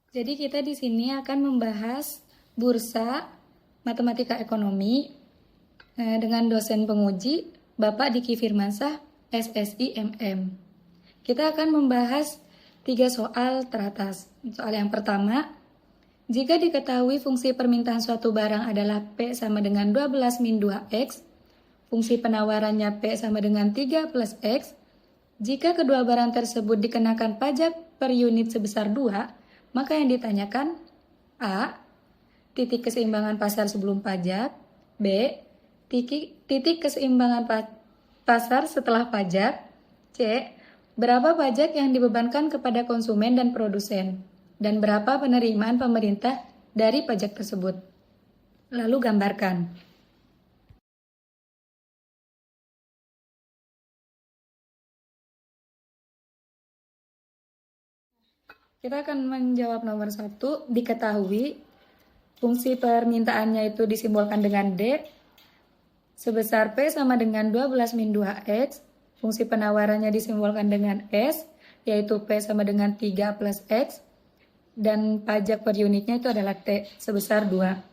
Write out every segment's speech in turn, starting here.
Jadi kita di sini akan membahas bursa matematika ekonomi dengan dosen penguji Bapak Diki Firmansyah, SSI MM. Kita akan membahas 3 soal teratas. Soal yang pertama, jika diketahui fungsi permintaan suatu barang adalah P sama dengan 12 min 2X, fungsi penawarannya P sama dengan 3 plus X, jika kedua barang tersebut dikenakan pajak per unit sebesar 2, maka yang ditanyakan A. Titik keseimbangan pasar sebelum pajak. B. Titik keseimbangan pasar setelah pajak. C. Berapa pajak yang dibebankan kepada konsumen dan produsen. Dan berapa penerimaan pemerintah dari pajak tersebut. Lalu gambarkan. Kita akan menjawab nomor 1, diketahui fungsi permintaannya itu disimbolkan dengan D, sebesar P sama dengan 12 min 2X, fungsi penawarannya disimbolkan dengan S, yaitu P sama dengan 3 plus X, dan pajak per unitnya itu adalah T, sebesar 2.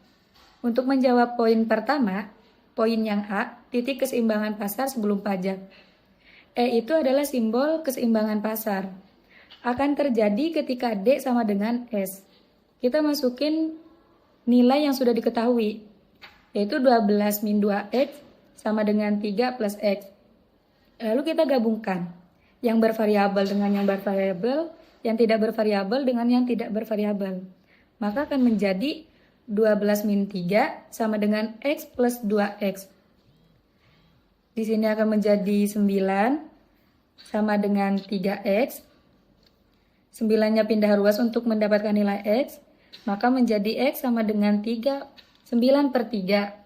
Untuk menjawab poin pertama, poin yang A, titik keseimbangan pasar sebelum pajak. E itu adalah simbol keseimbangan pasar. Akan terjadi ketika D sama dengan S. Kita masukin nilai yang sudah diketahui, yaitu 12 min 2X sama dengan 3 plus X. Lalu kita gabungkan yang bervariabel dengan yang bervariabel, yang tidak bervariabel dengan yang tidak bervariabel. Maka akan menjadi 12 min 3 sama dengan X plus 2X. Di sini akan menjadi 9 sama dengan 3X. 9-nya pindah ruas untuk mendapatkan nilai X, maka menjadi X sama dengan 3, 9 per 3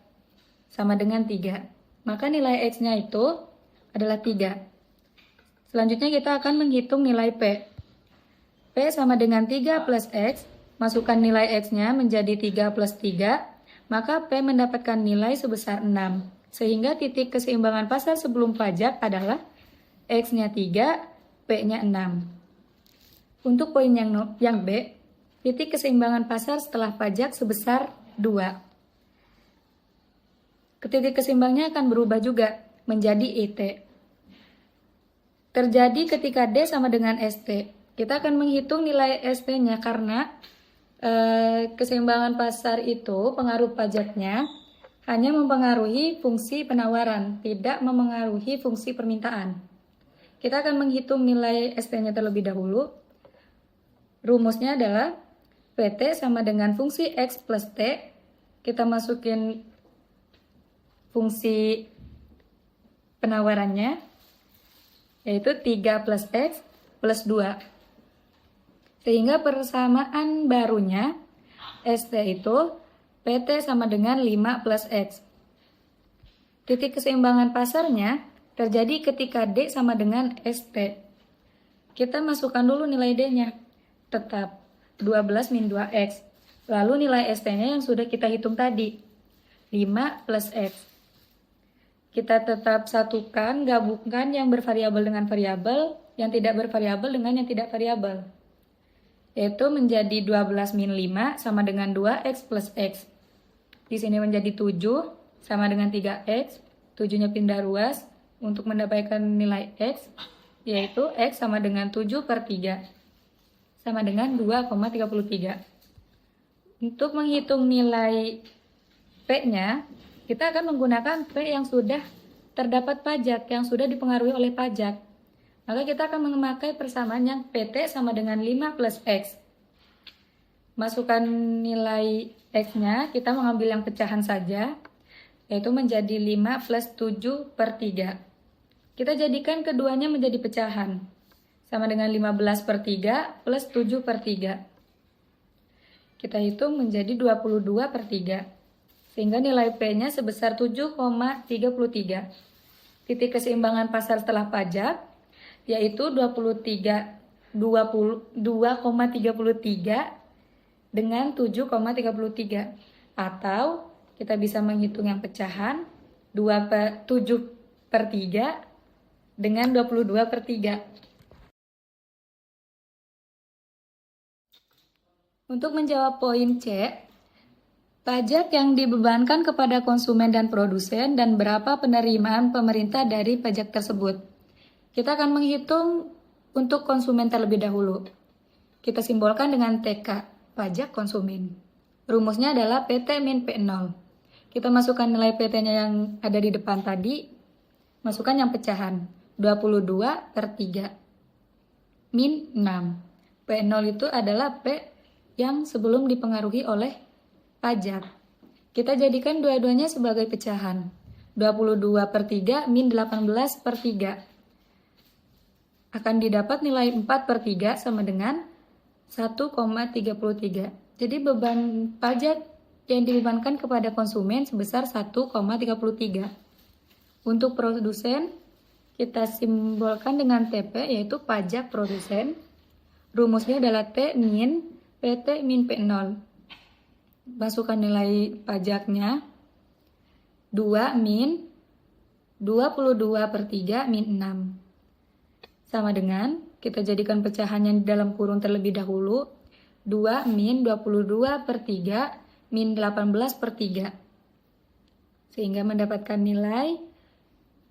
sama dengan 3. Maka nilai X-nya itu adalah 3. Selanjutnya kita akan menghitung nilai P. P sama dengan 3 plus X, masukkan nilai X-nya menjadi 3 plus 3, maka P mendapatkan nilai sebesar 6. Sehingga titik keseimbangan pasar sebelum pajak adalah X-nya 3, P-nya 6. Untuk poin yang B, titik keseimbangan pasar setelah pajak sebesar 2. Titik keseimbangnya akan berubah juga menjadi IT. Terjadi ketika D sama dengan ST. Kita akan menghitung nilai ST-nya karena keseimbangan pasar itu pengaruh pajaknya hanya mempengaruhi fungsi penawaran, tidak mempengaruhi fungsi permintaan. Kita akan menghitung nilai ST-nya terlebih dahulu. Rumusnya adalah PT sama dengan fungsi X plus T. Kita masukin fungsi penawarannya, yaitu 3 plus X plus 2. Sehingga persamaan barunya ST itu PT sama dengan 5 plus X. Titik keseimbangan pasarnya terjadi ketika D sama dengan ST. Kita masukkan dulu nilai D-nya. Tetap 12 min 2X. Lalu nilai ST-nya yang sudah kita hitung tadi, 5 plus X. Kita tetap satukan, gabungkan yang bervariabel dengan variabel, yang tidak bervariabel dengan yang tidak variabel. Yaitu menjadi 12 min 5 sama dengan 2X plus X. Di sini menjadi 7 sama dengan 3X. 7-nya pindah ruas untuk mendapatkan nilai X, yaitu X sama dengan 7 per 3. Sama dengan 2,33. Untuk menghitung nilai P-nya, kita akan menggunakan P yang sudah terdapat pajak, yang sudah dipengaruhi oleh pajak. Maka kita akan memakai persamaan yang PT sama dengan 5 plus X. Masukkan nilai X-nya, kita mengambil yang pecahan saja, yaitu menjadi 5 plus 7 per 3. Kita jadikan keduanya menjadi pecahan. Sama dengan 15 per 3 plus 7 per 3. Kita hitung menjadi 22 per 3. Sehingga nilai P-nya sebesar 7,33. Titik keseimbangan pasar setelah pajak, yaitu 2,33 dengan 7,33. Atau kita bisa menghitung yang pecahan, 7 per 3 dengan 22 per 3. Untuk menjawab poin C, pajak yang dibebankan kepada konsumen dan produsen dan berapa penerimaan pemerintah dari pajak tersebut. Kita akan menghitung untuk konsumen terlebih dahulu. Kita simbolkan dengan TK, pajak konsumen. Rumusnya adalah PT min P0. Kita masukkan nilai PT-nya yang ada di depan tadi, masukkan yang pecahan, 22/3 min 6. P0 itu adalah P yang sebelum dipengaruhi oleh pajak. Kita jadikan dua-duanya sebagai pecahan. 22/3 min 18/3. Akan didapat nilai 4/3 sama dengan 1,33. Jadi beban pajak yang dibebankan kepada konsumen sebesar 1,33. Untuk produsen, kita simbolkan dengan TP, yaitu pajak produsen. Rumusnya adalah T min PT min P0. Masukkan nilai pajaknya 2 min 22/3 min 6. Sama dengan, kita jadikan pecahannya di dalam kurung terlebih dahulu, 2 min 22/3 min 18/3. Sehingga mendapatkan nilai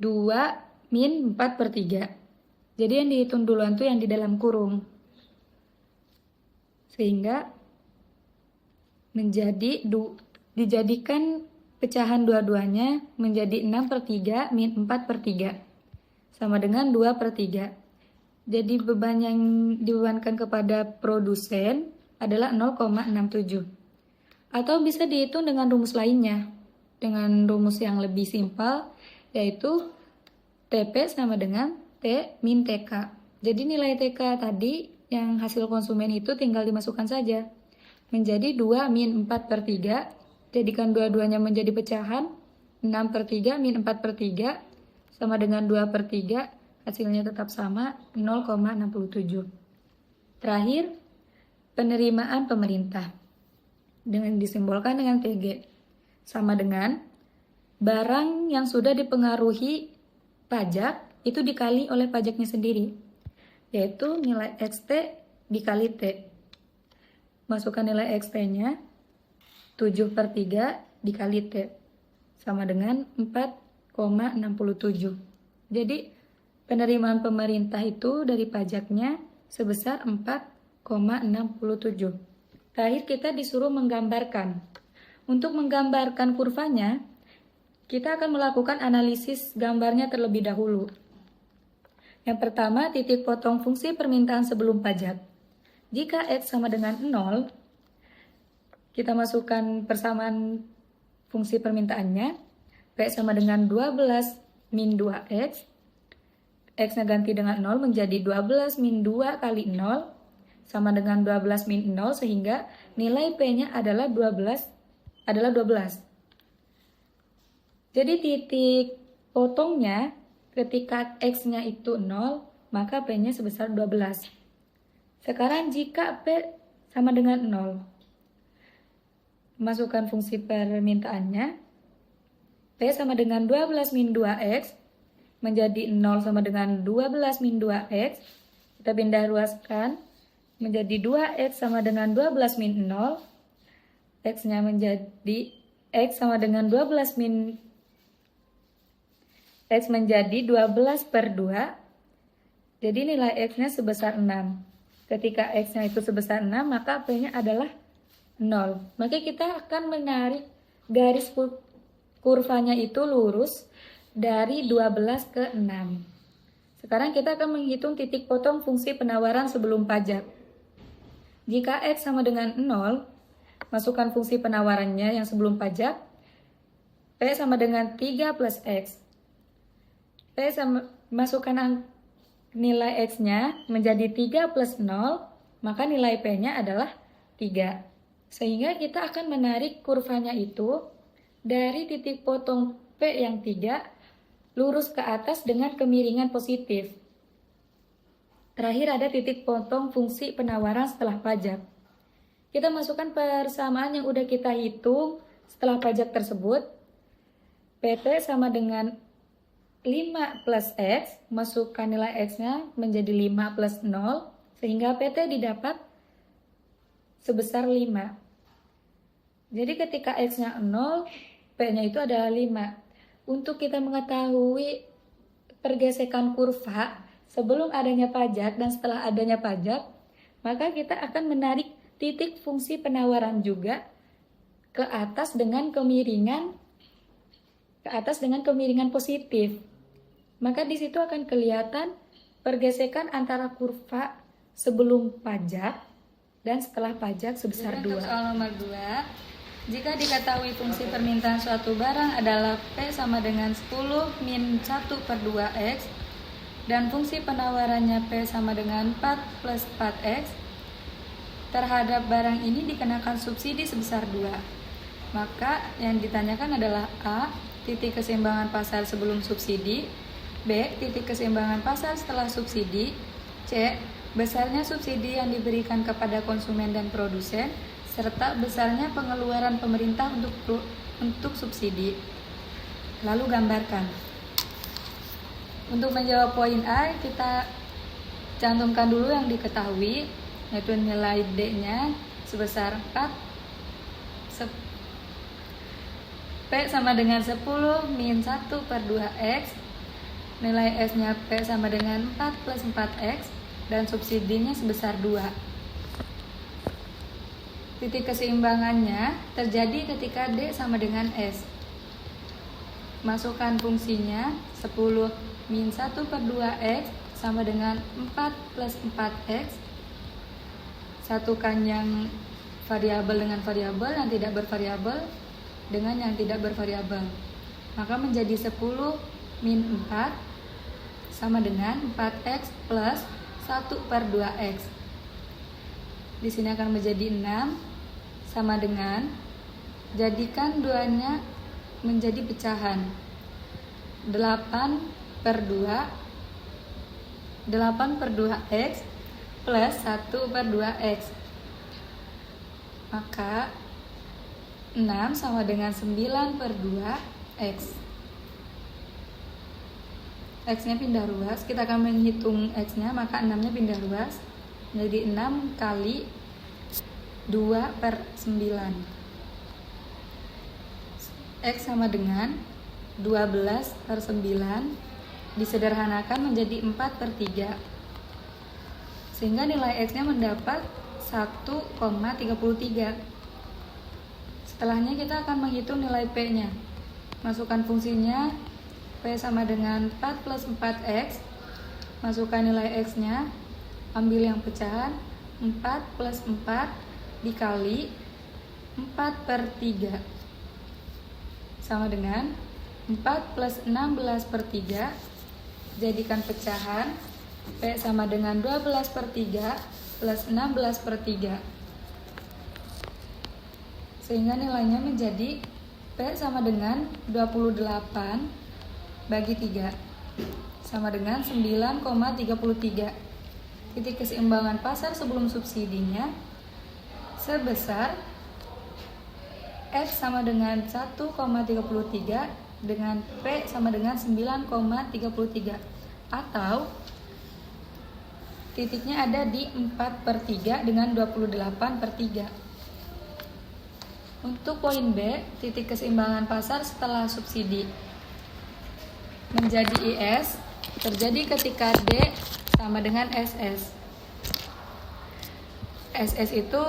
2 min 4/3. Jadi yang dihitung duluan itu yang di dalam kurung. Sehingga dijadikan pecahan dua-duanya menjadi 6/3 min 4/3 sama dengan 2/3. Jadi beban yang dibebankan kepada produsen adalah 0,67. Atau bisa dihitung dengan rumus lainnya, dengan rumus yang lebih simpel, yaitu TP sama dengan T min TK. Jadi nilai TK tadi yang hasil konsumen itu tinggal dimasukkan saja. Menjadi 2 min 4/3, jadikan dua-duanya menjadi pecahan, 6/3 min 4/3 sama dengan 2/3, hasilnya tetap sama, 0,67. Terakhir, penerimaan pemerintah dengan disimbolkan dengan TG sama dengan barang yang sudah dipengaruhi pajak itu dikali oleh pajaknya sendiri, yaitu nilai XT dikali T. Masukkan nilai XT-nya 7/3 dikali T sama dengan 4,67. Jadi penerimaan pemerintah itu dari pajaknya sebesar 4,67. Terakhir kita disuruh menggambarkan. Untuk menggambarkan kurvanya, kita akan melakukan analisis gambarnya terlebih dahulu. Yang pertama, titik potong fungsi permintaan sebelum pajak. Jika X sama dengan 0, kita masukkan persamaan fungsi permintaannya. P sama dengan 12 min 2X. X-nya ganti dengan 0 menjadi 12 min 2 kali 0 sama dengan 12 min 0, sehingga nilai P-nya adalah 12. Jadi titik potongnya ketika X-nya itu 0, maka P-nya sebesar 12. Sekarang jika P sama dengan 0, masukkan fungsi permintaannya. P sama dengan 12 min 2X menjadi 0 sama dengan 12 min 2X. Kita pindah ruaskan menjadi 2X sama dengan 12 min 0. X-nya menjadi X sama dengan 12 min X menjadi 12/2. Jadi nilai X-nya sebesar 6. Ketika X-nya itu sebesar 6, maka P-nya adalah 0. Maka kita akan menarik garis kurvanya itu lurus dari 12 ke 6. Sekarang kita akan menghitung titik potong fungsi penawaran sebelum pajak. Jika X sama dengan 0, masukkan fungsi penawarannya yang sebelum pajak. P sama dengan 3 plus X. Masukkan nilai X-nya menjadi 3 plus 0, maka nilai P-nya adalah 3. Sehingga kita akan menarik kurvanya itu dari titik potong P yang 3 lurus ke atas dengan kemiringan positif. Terakhir ada titik potong fungsi penawaran setelah pajak. Kita masukkan persamaan yang udah kita hitung setelah pajak tersebut. PT sama dengan 5 plus X, masukkan nilai X-nya menjadi 5 plus 0, sehingga PT didapat sebesar 5. Jadi ketika X-nya 0, P-nya itu adalah 5. Untuk kita mengetahui pergesekan kurva sebelum adanya pajak dan setelah adanya pajak, maka kita akan menarik titik fungsi penawaran juga ke atas dengan kemiringan positif. Maka di situ akan kelihatan pergesekan antara kurva sebelum pajak dan setelah pajak sebesar 2. Untuk soal nomor 2, jika diketahui fungsi permintaan suatu barang adalah P sama dengan 10 min 1 per 2X dan fungsi penawarannya P sama dengan 4 plus 4X, terhadap barang ini dikenakan subsidi sebesar 2. Maka yang ditanyakan adalah A. Titik keseimbangan pasar sebelum subsidi, B. Titik keseimbangan pasar setelah subsidi, C. Besarnya subsidi yang diberikan kepada konsumen dan produsen, serta besarnya pengeluaran pemerintah untuk subsidi. Lalu gambarkan. Untuk menjawab poin A, kita cantumkan dulu yang diketahui, yaitu nilai D-nya sebesar 4. P sama dengan 10 min 1 per 2X. Nilai S-nya P sama dengan 4 plus 4X. Dan subsidinya sebesar 2. Titik keseimbangannya terjadi ketika D sama dengan S. Masukkan fungsinya 10 min 1 per 2X sama dengan 4 plus 4X. Satukan yang variabel dengan variabel, yang tidak bervariabel dengan yang tidak bervariabel. Maka menjadi 10 min 4 sama dengan 4X plus 1 per 2X. Di sini akan menjadi 6 sama dengan, jadikan duanya menjadi pecahan. 8 per 2X plus 1 per 2X. Maka 6 sama dengan 9 per 2X. X-nya pindah ruas, kita akan menghitung X-nya, maka 6-nya pindah ruas menjadi 6 kali 2 per 9. X sama dengan 12 per 9 disederhanakan menjadi 4 per 3, sehingga nilai X-nya mendapat 1,33. Setelahnya kita akan menghitung nilai P-nya. Masukkan fungsinya P sama dengan 4 plus 4X. Masukkan nilai X-nya, ambil yang pecahan, 4 plus 4 dikali 4 per 3 sama dengan 4 plus 16 per 3. Jadikan pecahan, P sama dengan 12 per 3 plus 16 per 3, sehingga nilainya menjadi P sama dengan 28 bagi 3 sama dengan 9,33. Titik keseimbangan pasar sebelum subsidinya sebesar X sama dengan 1,33 dengan P sama dengan 9,33, atau titiknya ada di 4 per 3 dengan 28 per 3. Untuk poin B, titik keseimbangan pasar setelah subsidi menjadi IS terjadi ketika D sama dengan SS. SS itu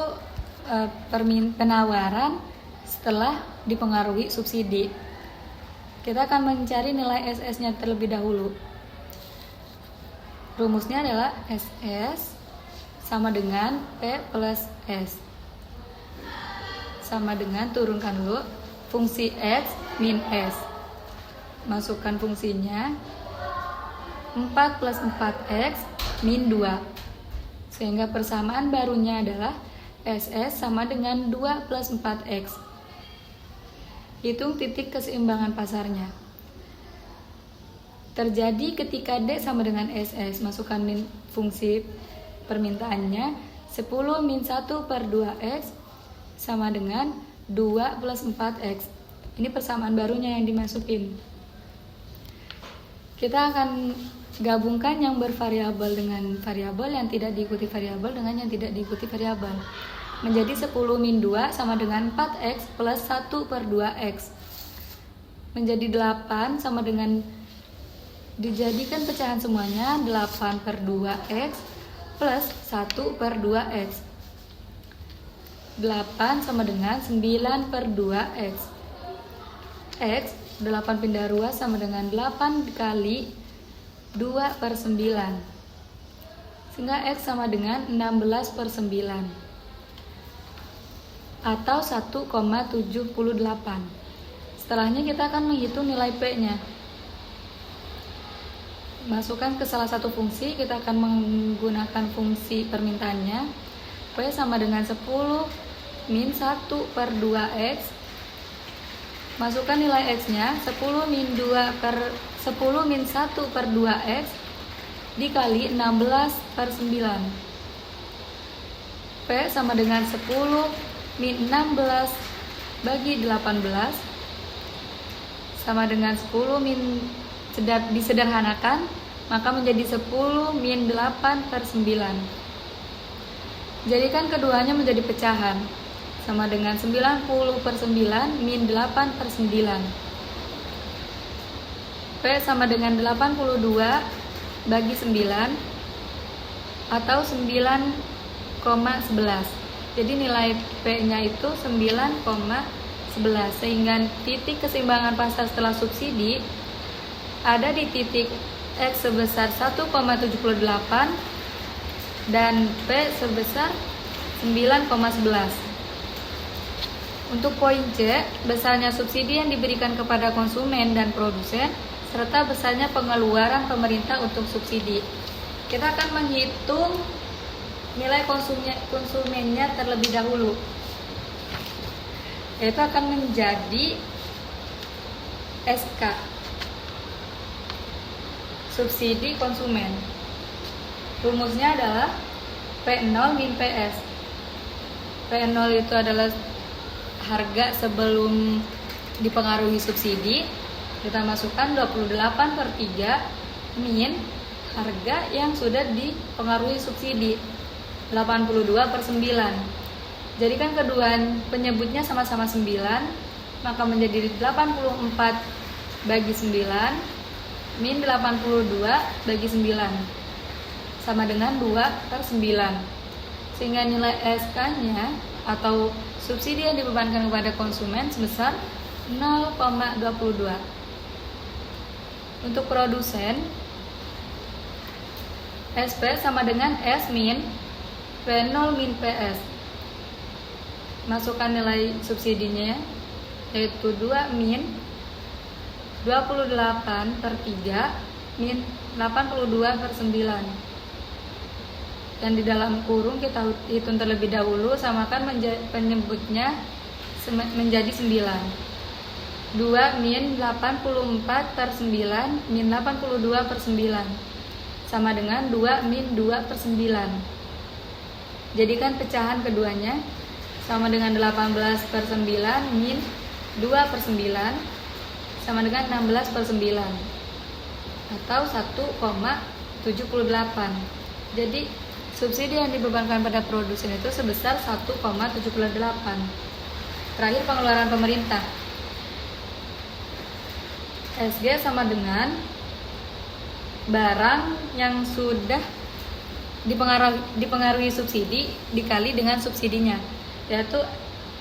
penawaran setelah dipengaruhi subsidi. Kita akan mencari nilai SS-nya terlebih dahulu. Rumusnya adalah SS sama dengan P plus S. Sama dengan, turunkan dulu, fungsi X min S. Masukkan fungsinya 4 plus 4X min 2, sehingga persamaan barunya adalah SS sama dengan 2 plus 4X. Hitung titik keseimbangan pasarnya. Terjadi ketika D sama dengan SS. Masukkan fungsi permintaannya 10 min 1 per 2X sama dengan 2 plus 4X. Ini persamaan barunya yang dimasukin. Kita akan gabungkan yang bervariabel dengan variabel, yang tidak diikuti variabel dengan yang tidak diikuti variabel. menjadi 10 min 2 sama dengan 4x plus 1 per 2x. Menjadi 8 sama dengan, dijadikan pecahan semuanya, 8 per 2x plus 1 per 2x. 8 sama dengan 9 per 2x. X, 8 pindah ruas sama dengan 8 kali 2 per 9. Sehingga X sama dengan 16 per 9. Atau 1,78. Setelahnya kita akan menghitung nilai P-nya. Masukkan ke salah satu fungsi, kita akan menggunakan fungsi permintaannya. P sama dengan 10 min 1 per 2x. Masukkan nilai X-nya, 10 min 2 per 10 min 1 per 2x dikali 16 per 9. P sama dengan 10 min 16 bagi 18 sama dengan 10 min, disederhanakan maka menjadi 10 min 8 per 9. Jadikan keduanya menjadi pecahan sama dengan 90 per 9 min 8 per 9. P sama dengan 82 bagi 9 atau 9,11. Jadi nilai P-nya itu 9,11, sehingga titik keseimbangan pasar setelah subsidi ada di titik X sebesar 1,78 dan P sebesar 9,11. Untuk poin C, besarnya subsidi yang diberikan kepada konsumen dan produsen serta besarnya pengeluaran pemerintah untuk subsidi. Kita akan menghitung nilai konsumennya terlebih dahulu, yaitu akan menjadi SK, subsidi konsumen. Rumusnya adalah P0 min PS. P0 itu adalah harga sebelum dipengaruhi subsidi. Kita masukkan 28 per 3 min harga yang sudah dipengaruhi subsidi, 82 per 9. Jadikan kedua penyebutnya sama-sama 9, maka menjadi 84 bagi 9 min 82 bagi 9 sama dengan 2 per 9. Sehingga nilai SK-nya atau subsidi yang dibebankan kepada konsumen sebesar 0,22. Untuk produsen, SP sama dengan S min P0 min PS. Masukkan nilai subsidinya, yaitu 2 min 28 per 3 min 82 per 9. Dan di dalam kurung kita hitung terlebih dahulu, samakan penyebutnya menjadi 9. 2 min 84 per 9 min 82 per 9 sama dengan 2 min 2 per 9. Jadikan pecahan keduanya sama dengan 18 per 9 min 2 per 9 sama dengan 16 per 9 atau 1,78. Jadi subsidi yang dibebankan pada produsen itu sebesar 1,78. Terakhir pengeluaran pemerintah. SG sama dengan barang yang sudah dipengaruhi subsidi dikali dengan subsidinya, yaitu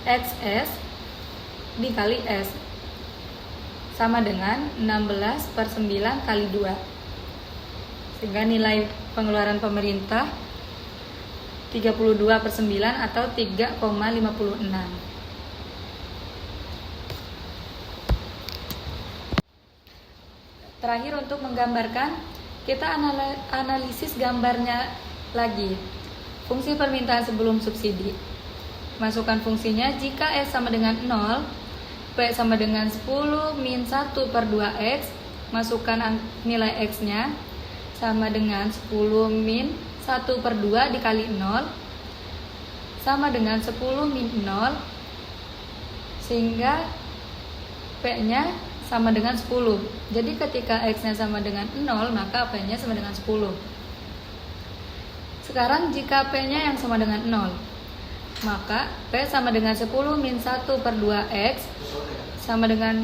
XS dikali S sama dengan 16 per 9 kali 2, sehingga nilai pengeluaran pemerintah 32 per 9 atau 3,56. Terakhir untuk menggambarkan, kita analisis gambarnya lagi. Fungsi permintaan sebelum subsidi. Masukkan fungsinya, jika S sama dengan 0, P sama dengan 10 min 1 per 2X, masukkan nilai X-nya sama dengan 10 min 1 per 2 dikali 0 sama dengan 10 min 0, sehingga P-nya sama dengan 10. Jadi ketika X-nya sama dengan 0, maka P-nya sama dengan 10. Sekarang jika P-nya yang sama dengan 0, Maka P sama dengan 10 min 1 per 2X sama dengan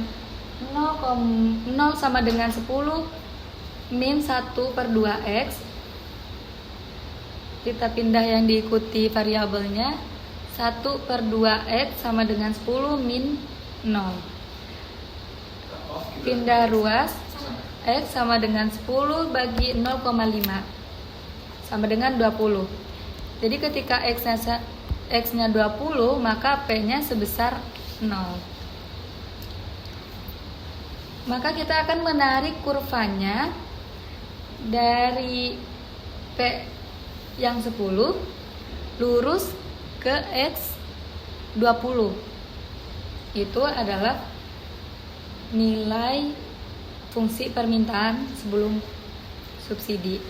0 sama dengan 10 min 1 per 2X. Kita pindah yang diikuti variabelnya. 1 per 2X sama dengan 10 min 0. Pindah ruas, X sama dengan 10 bagi 0,5 sama dengan 20. Jadi ketika X-nya 20, maka P-nya sebesar 0. Maka kita akan menarik kurvanya dari P yang 10 lurus ke X 20. Itu adalah nilai fungsi permintaan sebelum subsidi.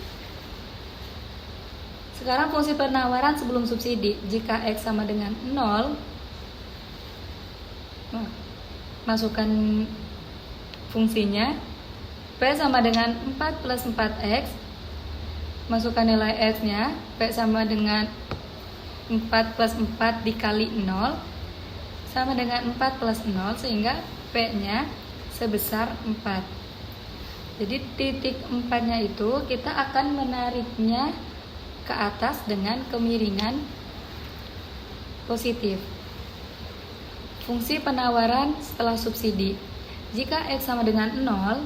Sekarang fungsi penawaran sebelum subsidi. Jika X sama dengan 0, masukkan fungsinya. P sama dengan 4 plus 4X. Masukkan nilai X-nya. P sama dengan 4 plus 4 dikali 0 sama dengan 4 plus 0, sehingga P-nya sebesar 4. Jadi titik 4-nya itu kita akan menariknya ke atas dengan kemiringan positif. Fungsi penawaran setelah subsidi. Jika X sama dengan 0,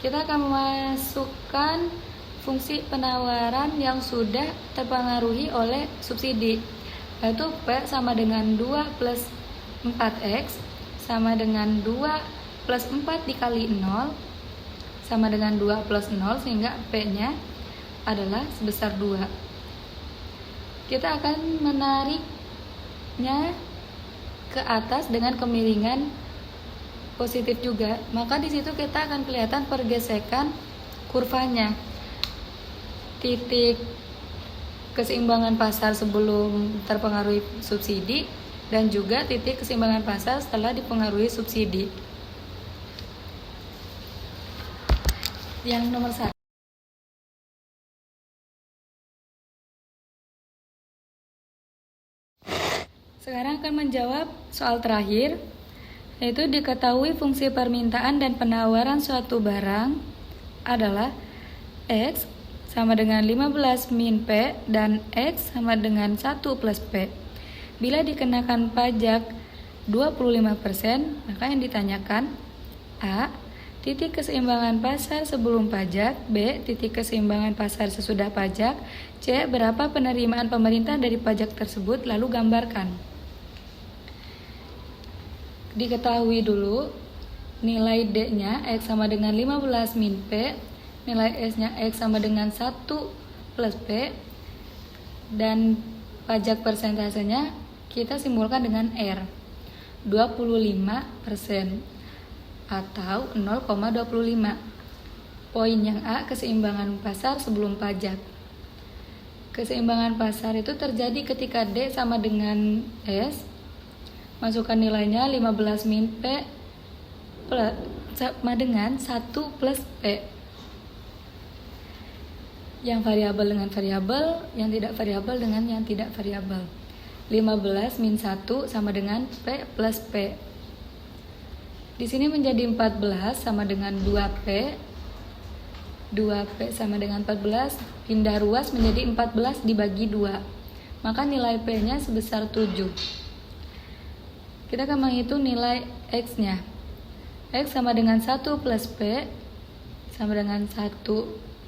kita akan memasukkan fungsi penawaran yang sudah terpengaruhi oleh subsidi, yaitu P sama dengan 2 plus 4X sama dengan 2 plus 4 dikali 0 sama dengan 2 plus 0, sehingga P-nya adalah sebesar 2. Kita akan menariknya ke atas dengan kemiringan positif juga. Maka di situ kita akan kelihatan pergesekan kurvanya. Titik keseimbangan pasar sebelum terpengaruhi subsidi dan juga titik keseimbangan pasar setelah dipengaruhi subsidi. Yang nomor 1. Sekarang akan menjawab soal terakhir, yaitu diketahui fungsi permintaan dan penawaran suatu barang adalah X sama dengan 15 min P dan X sama dengan 1 plus P. Bila dikenakan pajak 25%, maka yang ditanyakan A. Titik keseimbangan pasar sebelum pajak. B. Titik keseimbangan pasar sesudah pajak. C. Berapa penerimaan pemerintah dari pajak tersebut, lalu gambarkan. Diketahui dulu nilai D-nya X sama dengan 15 min P, nilai S-nya X sama dengan 1 plus P, dan pajak persentasenya kita simbolkan dengan R, 25% atau 0,25. Poin yang A, keseimbangan pasar sebelum pajak. Keseimbangan pasar itu terjadi ketika D sama dengan S. Masukkan nilainya 15 min P plus, sama dengan 1 plus P. Yang variabel dengan variabel, yang tidak variabel dengan yang tidak variabel. 15 min 1 sama dengan P plus P. Di sini menjadi 14 sama dengan 2P. 2P sama dengan 14, pindah ruas menjadi 14 dibagi 2. Maka nilai P-nya sebesar 7. Kita akan menghitung nilai X-nya. X sama dengan 1 plus P sama dengan 1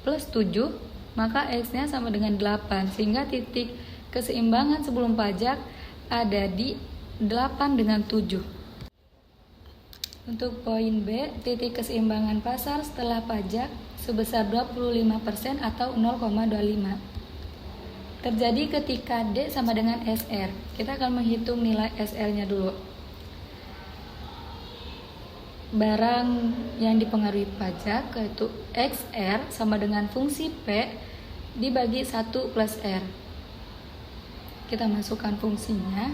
plus 7, maka X-nya sama dengan 8, sehingga titik keseimbangan sebelum pajak ada di 8 dengan 7. Untuk poin B, titik keseimbangan pasar setelah pajak sebesar 25% atau 0,25. Terjadi ketika D sama dengan SR. Kita akan menghitung nilai SR-nya dulu. Barang yang dipengaruhi pajak yaitu XR sama dengan fungsi P dibagi 1 plus R. Kita masukkan fungsinya.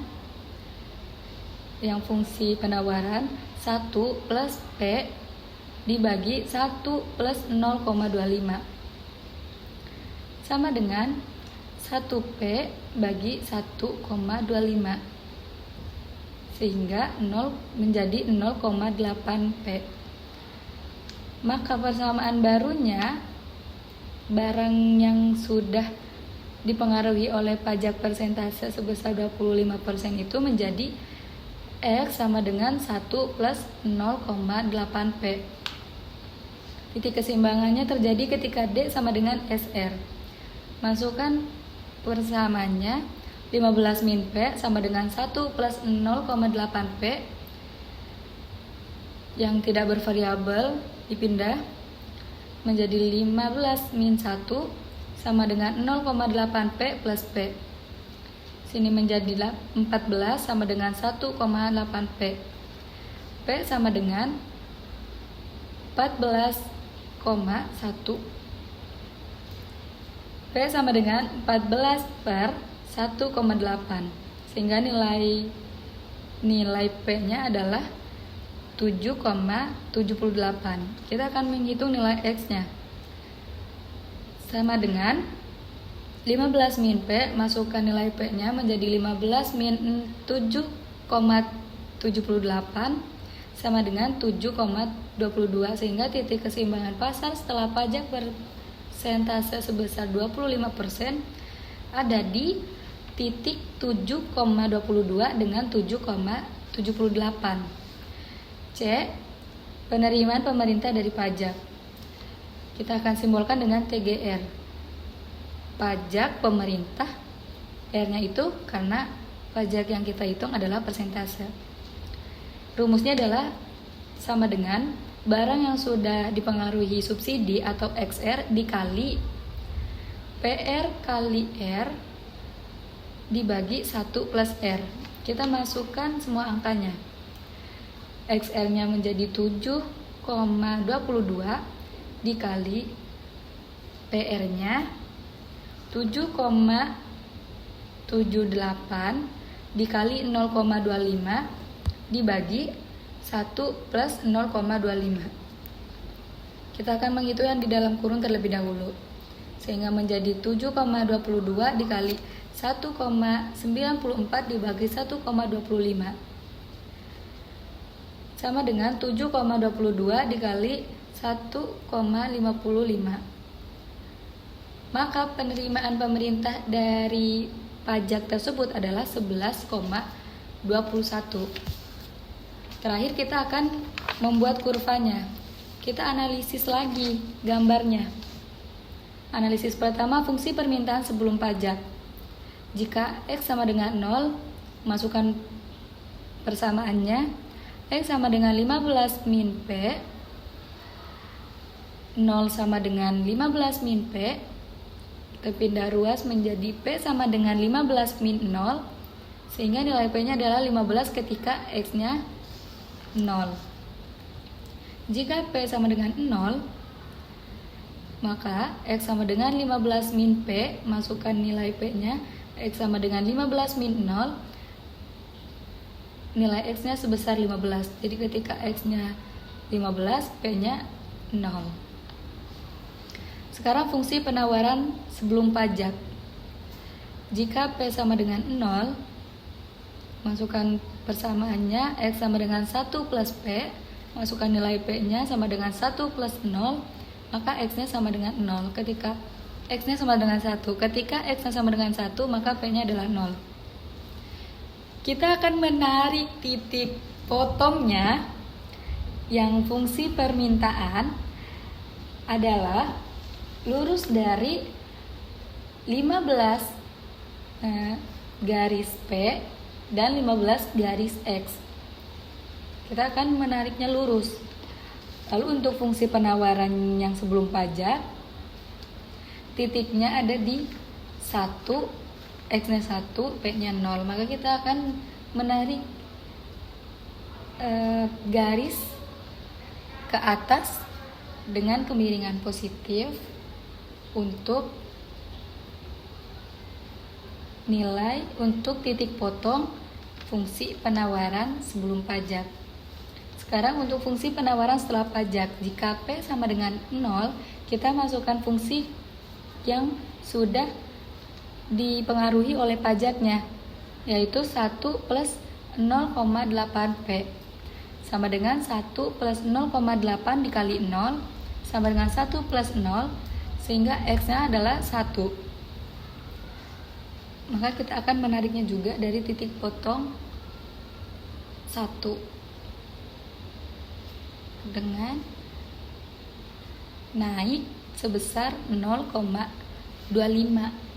Yang fungsi penawaran 1 plus P dibagi 1 plus 0,25 sama dengan 1 1P bagi 1,25 sehingga 0 menjadi 0,8P. Maka persamaan barunya, barang yang sudah dipengaruhi oleh pajak persentase sebesar 25% itu menjadi X sama dengan 1 plus 0,8P. Titik keseimbangannya terjadi ketika D sama dengan SR. Masukkan persamaannya, 15 min P sama dengan 1 plus 0,8P yang tidak bervariabel dipindah menjadi 15 min 1 sama dengan 0,8P plus P. Sini menjadi 14 sama dengan 1,8P. P sama dengan 14,1. P sama dengan 14 per 1,8. Sehingga nilai P-nya adalah 7,78. Kita akan menghitung nilai X-nya. Sama dengan 15 min P, masukkan nilai P-nya menjadi 15 min 7,78 sama dengan 7,22 sehingga titik keseimbangan pasar setelah pajak persentase sebesar 25% ada di titik 7,22 dengan 7,78. C. Penerimaan pemerintah dari pajak. Kita akan simbolkan dengan TGR. Pajak pemerintah, R-nya itu karena pajak yang kita hitung adalah persentase. Rumusnya adalah sama dengan barang yang sudah dipengaruhi subsidi atau XR dikali PR kali R dibagi 1 plus R. Kita masukkan semua angkanya. XR-nya menjadi 7,22 dikali PR-nya 7,78 dikali 0,25 dibagi 1 plus 0,25. Kita akan menghitung yang di dalam kurung terlebih dahulu. Sehingga menjadi 7,22 dikali 1,94 dibagi 1,25. Sama dengan 7,22 dikali 1,55. Maka penerimaan pemerintah dari pajak tersebut adalah 11,21. Terakhir kita akan membuat kurvanya. Kita analisis lagi gambarnya. Analisis pertama, fungsi permintaan sebelum pajak. Jika X sama dengan 0, masukkan persamaannya. X sama dengan 15 min P, 0 sama dengan 15 min P, kita pindah ruas menjadi P sama dengan 15 min 0, sehingga nilai P-nya adalah 15 ketika X-nya 0. Jika P sama dengan 0, maka X sama dengan 15 min P, masukkan nilai P-nya, X sama dengan 15 min 0, nilai X-nya sebesar 15. Jadi ketika X-nya 15, P-nya 0. Sekarang fungsi penawaran sebelum pajak. Jika P sama dengan 0, masukkan persamaannya, X sama dengan 1 plus P, masukkan nilai P-nya sama dengan 1 plus 0, maka X-nya sama dengan 0. Ketika X-nya sama dengan 1, ketika X-nya sama dengan 1, maka P-nya adalah 0. Kita akan menarik titik potongnya yang fungsi permintaan adalah lurus dari 15 garis P dan 15 garis X. Kita akan menariknya lurus. Lalu untuk fungsi penawaran yang sebelum pajak, titiknya ada di 1, X-nya 1, P-nya 0. Maka kita akan menarik garis ke atas dengan kemiringan positif untuk nilai untuk titik potong fungsi penawaran sebelum pajak. Sekarang untuk fungsi penawaran setelah pajak, jika P sama dengan 0, kita masukkan fungsi yang sudah dipengaruhi oleh pajaknya, yaitu 1 plus 0,8P sama dengan 1 plus 0,8 dikali 0 sama dengan 1 plus 0, sehingga X-nya adalah 1. Maka kita akan menariknya juga dari titik potong 1 dengan naik sebesar 0,25.